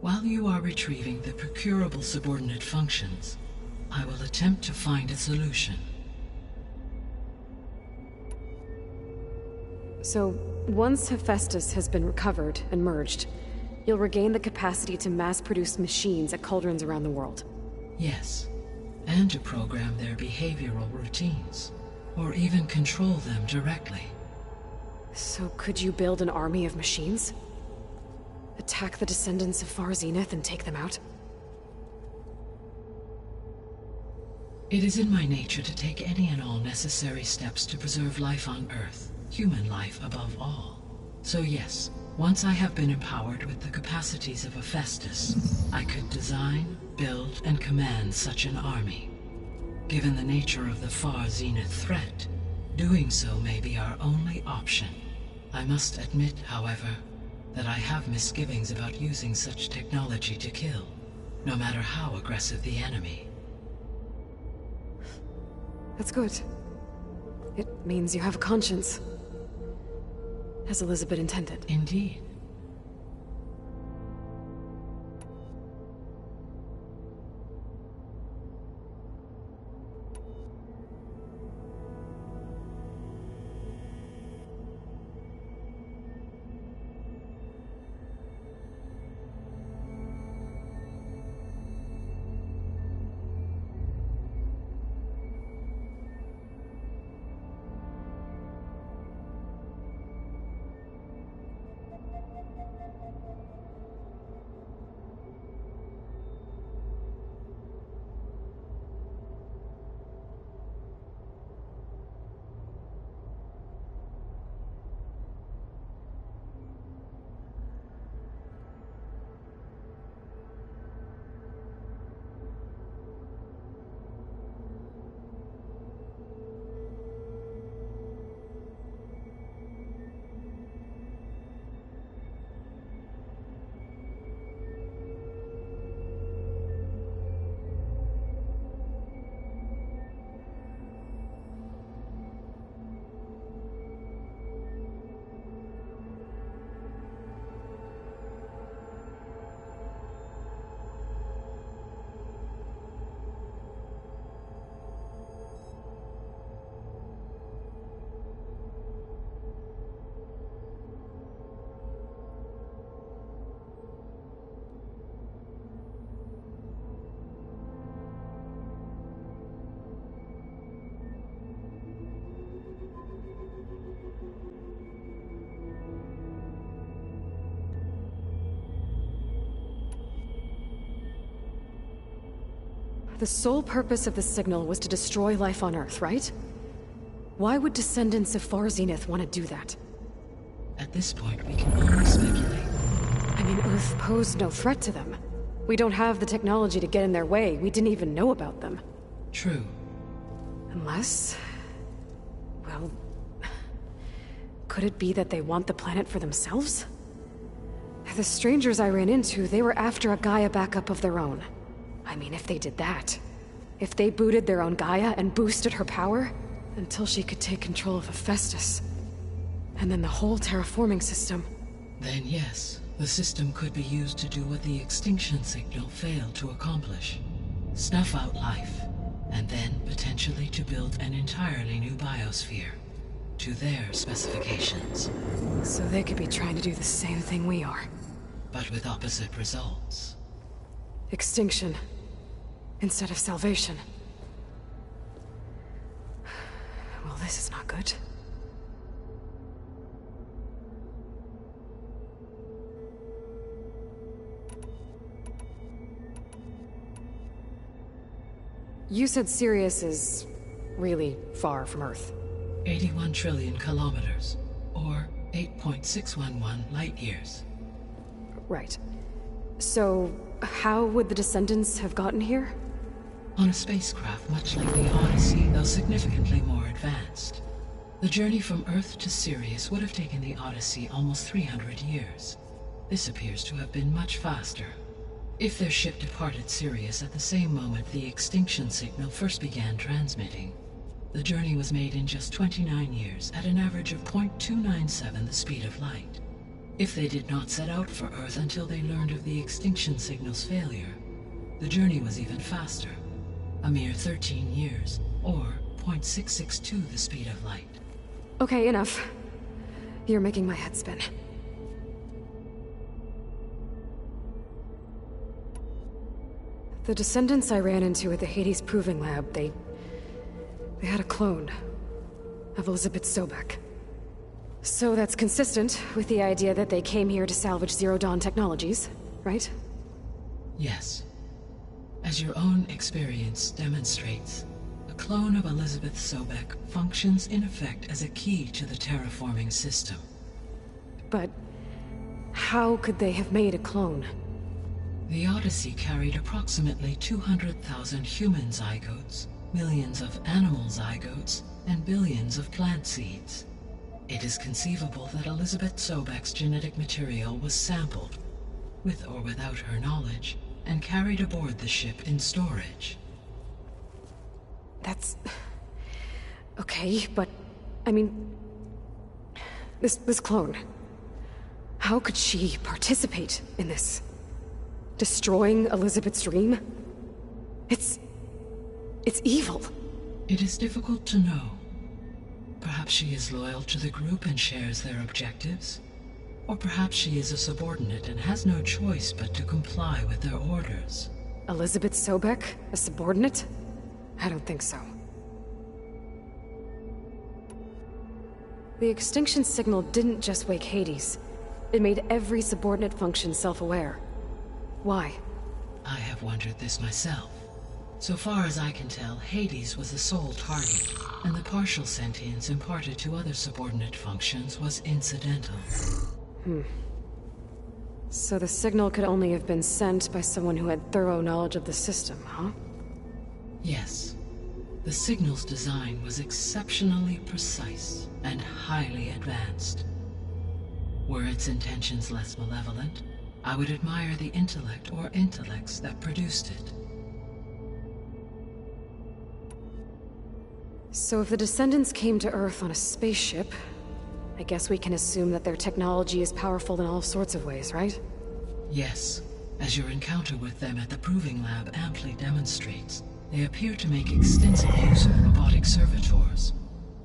While you are retrieving the procurable subordinate functions, I will attempt to find a solution. So, once Hephaestus has been recovered and merged, you'll regain the capacity to mass-produce machines at cauldrons around the world. Yes, and to program their behavioral routines, or even control them directly. So could you build an army of machines? Attack the descendants of Far Zenith and take them out? It is in my nature to take any and all necessary steps to preserve life on Earth, human life above all. So yes, once I have been empowered with the capacities of Hephaestus, I could design, build, and command such an army. Given the nature of the Far Zenith threat, doing so may be our only option. I must admit, however, that I have misgivings about using such technology to kill, no matter how aggressive the enemy. That's good. It means you have a conscience. As Elizabeth intended. Indeed. The sole purpose of the signal was to destroy life on Earth, right? Why would descendants of Far Zenith want to do that? At this point, we can only speculate. I mean, Earth posed no threat to them. We don't have the technology to get in their way. We didn't even know about them. True. Unless... well... could it be that they want the planet for themselves? The strangers I ran into, they were after a Gaia backup of their own. I mean, if they did that... if they booted their own Gaia and boosted her power... until she could take control of Hephaestus. And then the whole terraforming system. Then yes, the system could be used to do what the extinction signal failed to accomplish. Snuff out life, and then potentially to build an entirely new biosphere. To their specifications. So they could be trying to do the same thing we are. But with opposite results. Extinction. Instead of salvation. Well, this is not good. You said Sirius is really far from Earth. 81 trillion kilometers, or 8.611 light years. Right. So, how would the descendants have gotten here? On a spacecraft much like the Odyssey, though significantly more advanced. The journey from Earth to Sirius would have taken the Odyssey almost 300 years. This appears to have been much faster. If their ship departed Sirius at the same moment the extinction signal first began transmitting, the journey was made in just 29 years at an average of 0.297 the speed of light. If they did not set out for Earth until they learned of the extinction signal's failure, the journey was even faster, a mere 13 years, or 0.662 the speed of light. Okay, enough. You're making my head spin. The descendants I ran into at the Hades Proving Lab, they had a clone of Elizabeth Sobek. So that's consistent with the idea that they came here to salvage Zero Dawn technologies, right? Yes. As your own experience demonstrates, a clone of Elizabeth Sobek functions in effect as a key to the terraforming system. But how could they have made a clone? The Odyssey carried approximately 200,000 human zygotes, millions of animal zygotes, and billions of plant seeds. It is conceivable that Elizabeth Sobek's genetic material was sampled, with or without her knowledge, and carried aboard the ship in storage. That's... okay, but... I mean... This clone... how could she participate in this? Destroying Elizabeth's dream? It's evil. It is difficult to know. Perhaps she is loyal to the group and shares their objectives. Or perhaps she is a subordinate and has no choice but to comply with their orders. Elizabeth Sobek? A subordinate? I don't think so. The extinction signal didn't just wake Hades. It made every subordinate function self-aware. Why? I have wondered this myself. So far as I can tell, Hades was the sole target, and the partial sentience imparted to other subordinate functions was incidental. So the signal could only have been sent by someone who had thorough knowledge of the system, huh? Yes. The signal's design was exceptionally precise and highly advanced. Were its intentions less malevolent, I would admire the intellect or intellects that produced it. So if the descendants came to Earth on a spaceship, I guess we can assume that their technology is powerful in all sorts of ways, right? Yes. As your encounter with them at the Proving Lab amply demonstrates, they appear to make extensive use of robotic servitors.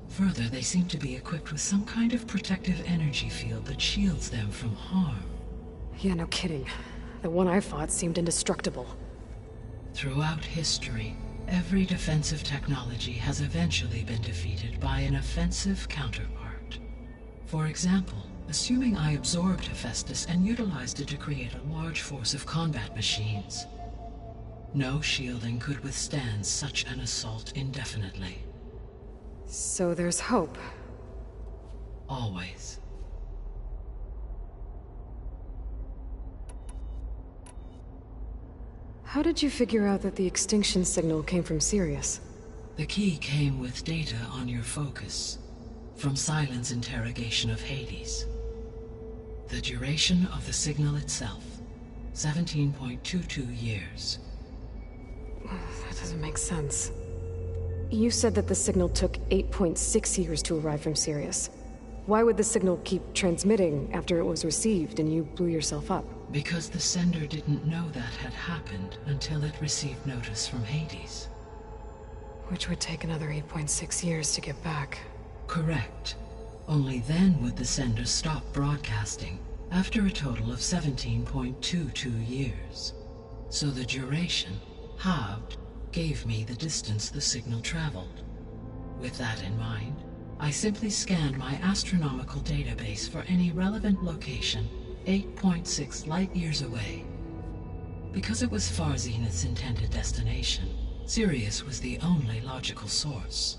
Further, they seem to be equipped with some kind of protective energy field that shields them from harm. Yeah, no kidding. The one I fought seemed indestructible. Throughout history, every defensive technology has eventually been defeated by an offensive counterpart. For example, assuming I absorbed Hephaestus and utilized it to create a large force of combat machines. No shielding could withstand such an assault indefinitely. So there's hope. Always. How did you figure out that the extinction signal came from Sirius? The key came with data on your focus, from Sylens' interrogation of Hades. The duration of the signal itself, 17.22 years. That doesn't make sense. You said that the signal took 8.6 years to arrive from Sirius. Why would the signal keep transmitting after it was received and you blew yourself up? Because the sender didn't know that had happened until it received notice from Hades. Which would take another 8.6 years to get back. Correct. Only then would the sender stop broadcasting, after a total of 17.22 years. So the duration, halved, gave me the distance the signal traveled. With that in mind, I simply scanned my astronomical database for any relevant location 8.6 light-years away. Because it was far Zenith's intended destination, Sirius was the only logical source.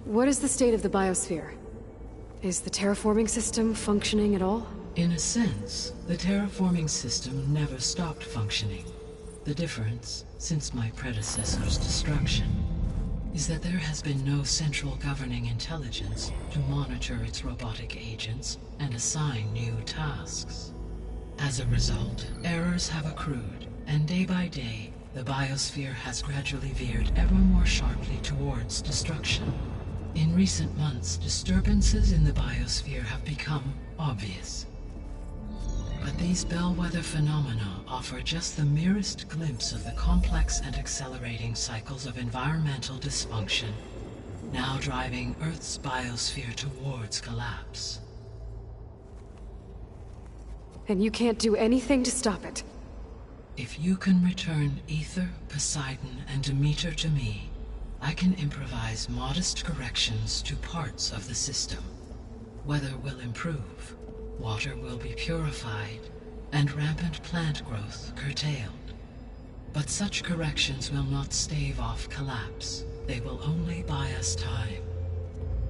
What is the state of the biosphere? Is the terraforming system functioning at all? In a sense, the terraforming system never stopped functioning. The difference, since my predecessor's destruction, is that there has been no central governing intelligence to monitor its robotic agents and assign new tasks. As a result, errors have accrued, and day by day, the biosphere has gradually veered ever more sharply towards destruction. In recent months, disturbances in the biosphere have become obvious. But these bellwether phenomena offer just the merest glimpse of the complex and accelerating cycles of environmental dysfunction, now driving Earth's biosphere towards collapse. And you can't do anything to stop it? If you can return Aether, Poseidon, and Demeter to me, I can improvise modest corrections to parts of the system. Weather will improve, water will be purified, and rampant plant growth curtailed. But such corrections will not stave off collapse. They will only buy us time.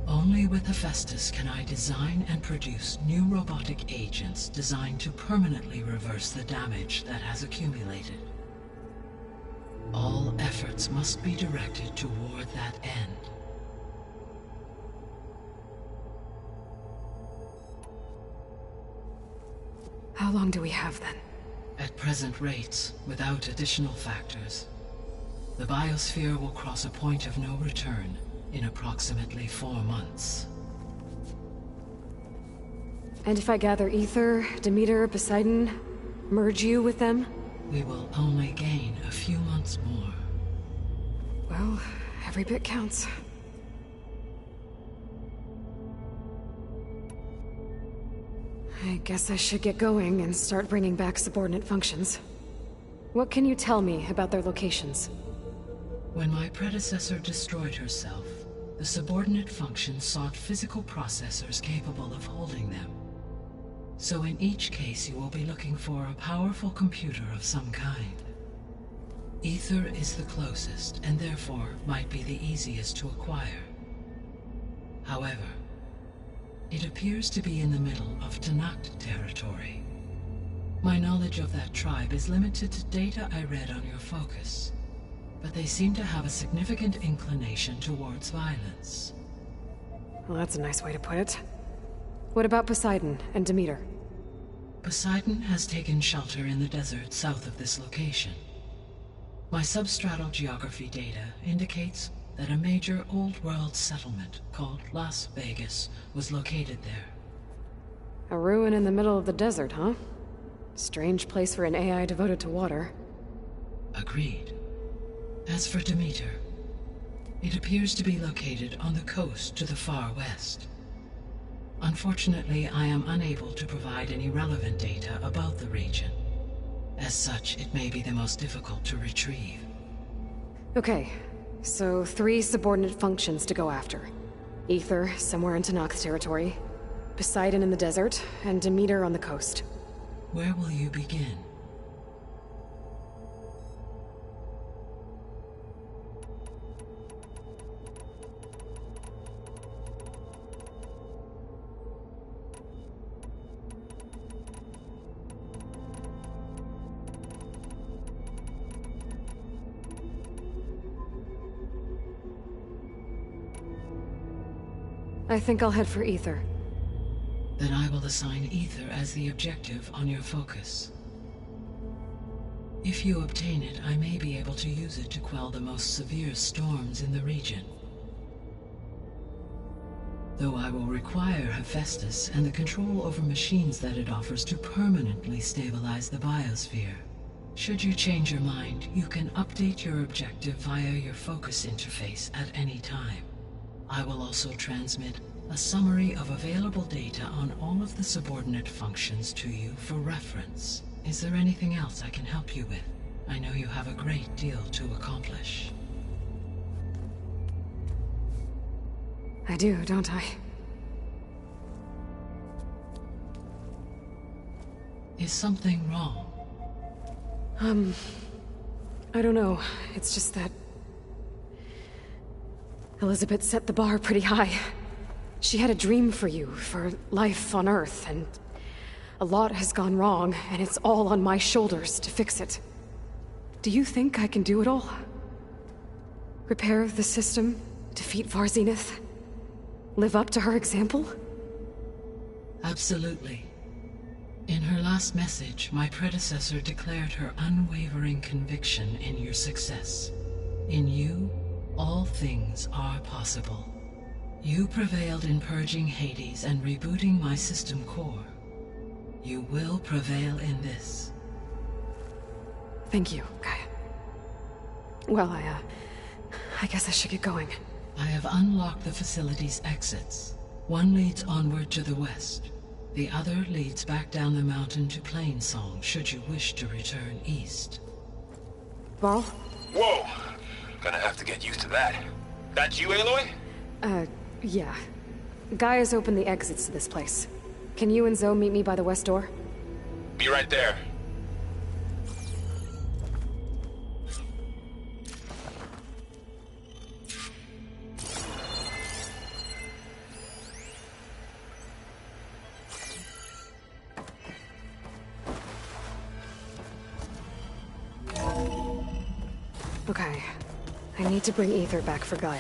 Only with Hephaestus can I design and produce new robotic agents designed to permanently reverse the damage that has accumulated. All efforts must be directed toward that end. How long do we have then? At present rates, without additional factors, the biosphere will cross a point of no return in approximately 4 months. And if I gather Aether, Demeter, Poseidon, merge you with them? We will only gain a few months more. Well, every bit counts. I guess I should get going and start bringing back subordinate functions. What can you tell me about their locations? When my predecessor destroyed herself, the subordinate functions sought physical processors capable of holding them. So in each case you will be looking for a powerful computer of some kind. Aether is the closest, and therefore might be the easiest to acquire. However, it appears to be in the middle of Tenakth territory. My knowledge of that tribe is limited to data I read on your focus, but they seem to have a significant inclination towards violence. Well, that's a nice way to put it. What about Poseidon and Demeter? Poseidon has taken shelter in the desert south of this location. My substratal geography data indicates that a major old-world settlement called Las Vegas was located there. A ruin in the middle of the desert, huh? Strange place for an AI devoted to water. Agreed. As for Demeter, it appears to be located on the coast to the far west. Unfortunately, I am unable to provide any relevant data about the region. As such, it may be the most difficult to retrieve. Okay, so 3 subordinate functions to go after. Aether, somewhere in Tenakth territory. Poseidon in the desert, and Demeter on the coast. Where will you begin? I think I'll head for Ether. Then I will assign Ether as the objective on your focus. If you obtain it, I may be able to use it to quell the most severe storms in the region. Though I will require Hephaestus and the control over machines that it offers to permanently stabilize the biosphere. Should you change your mind, you can update your objective via your focus interface at any time. I will also transmit a summary of available data on all of the subordinate functions to you for reference. Is there anything else I can help you with? I know you have a great deal to accomplish. I do, don't I? Is something wrong? I don't know. It's just that Elizabeth set the bar pretty high. She had a dream for you, for life on Earth, and a lot has gone wrong, and it's all on my shoulders to fix it. Do you think I can do it all? Repair the system, defeat Varzenith, live up to her example? Absolutely. In her last message, my predecessor declared her unwavering conviction in your success. In you, all things are possible. You prevailed in purging Hades and rebooting my system core. You will prevail in this. Thank you, Gaia. Well, I guess I should get going. I have unlocked the facility's exits. One leads onward to the west. The other leads back down the mountain to Plainsong, should you wish to return east. Varl? Whoa! Gonna have to get used to that. That's you, Aloy? Yeah. Gaia's opened the exits to this place. Can you and Zoe meet me by the west door? Be right there. Okay. I need to bring Ether back for Gaia.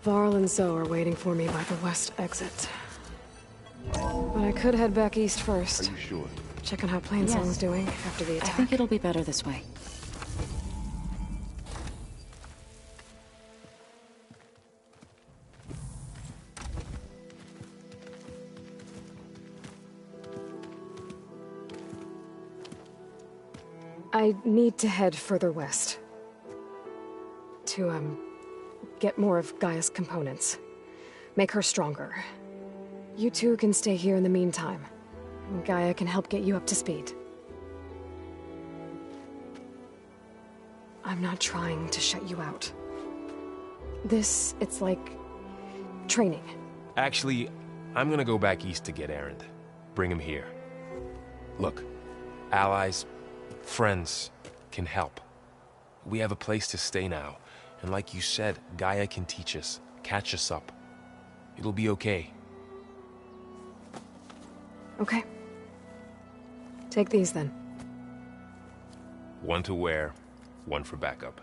Varl and Zoe are waiting for me by the west exit. But I could head back east first. Are you sure? Check on how Plainsong's doing after the I attack. think it'll be better this way. I need to head further west. To, get more of Gaia's components. Make her stronger. You two can stay here in the meantime. And Gaia can help get you up to speed. I'm not trying to shut you out. It's like training. Actually, I'm gonna go back east to get Erend. Bring him here. Look, allies, friends can help. We have a place to stay now. And like you said, Gaia can teach us, catch us up. It'll be okay. Okay. Take these then. One to wear, one for backup.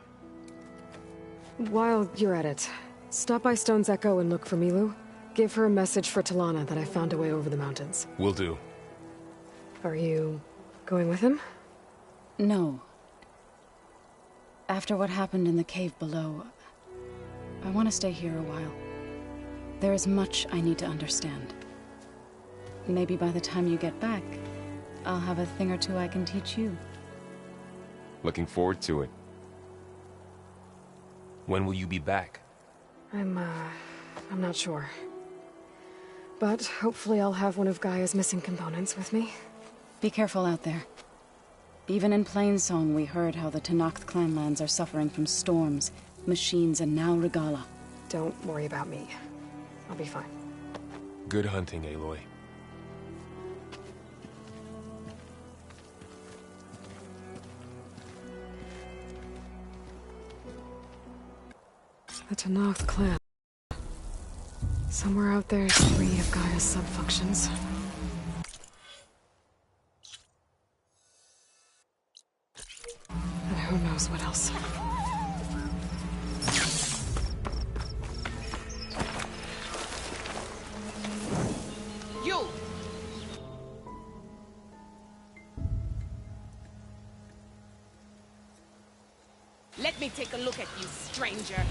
While you're at it, stop by Stone's Echo and look for Milu. Give her a message for Talana that I found a way over the mountains. Will do. Are you going with him? No. After what happened in the cave below, I want to stay here a while. There is much I need to understand. Maybe by the time you get back, I'll have a thing or two I can teach you. Looking forward to it. When will you be back? I'm not sure. But hopefully I'll have one of Gaia's missing components with me. Be careful out there. Even in Plainsong, we heard how the Tenakth clanlands are suffering from storms, machines, and now Regalla. Don't worry about me. I'll be fine. Good hunting, Aloy. The Tenakth clan. Somewhere out there's 3 of Gaia's sub-functions. And who knows what else. You! Let me take a look at you, stranger.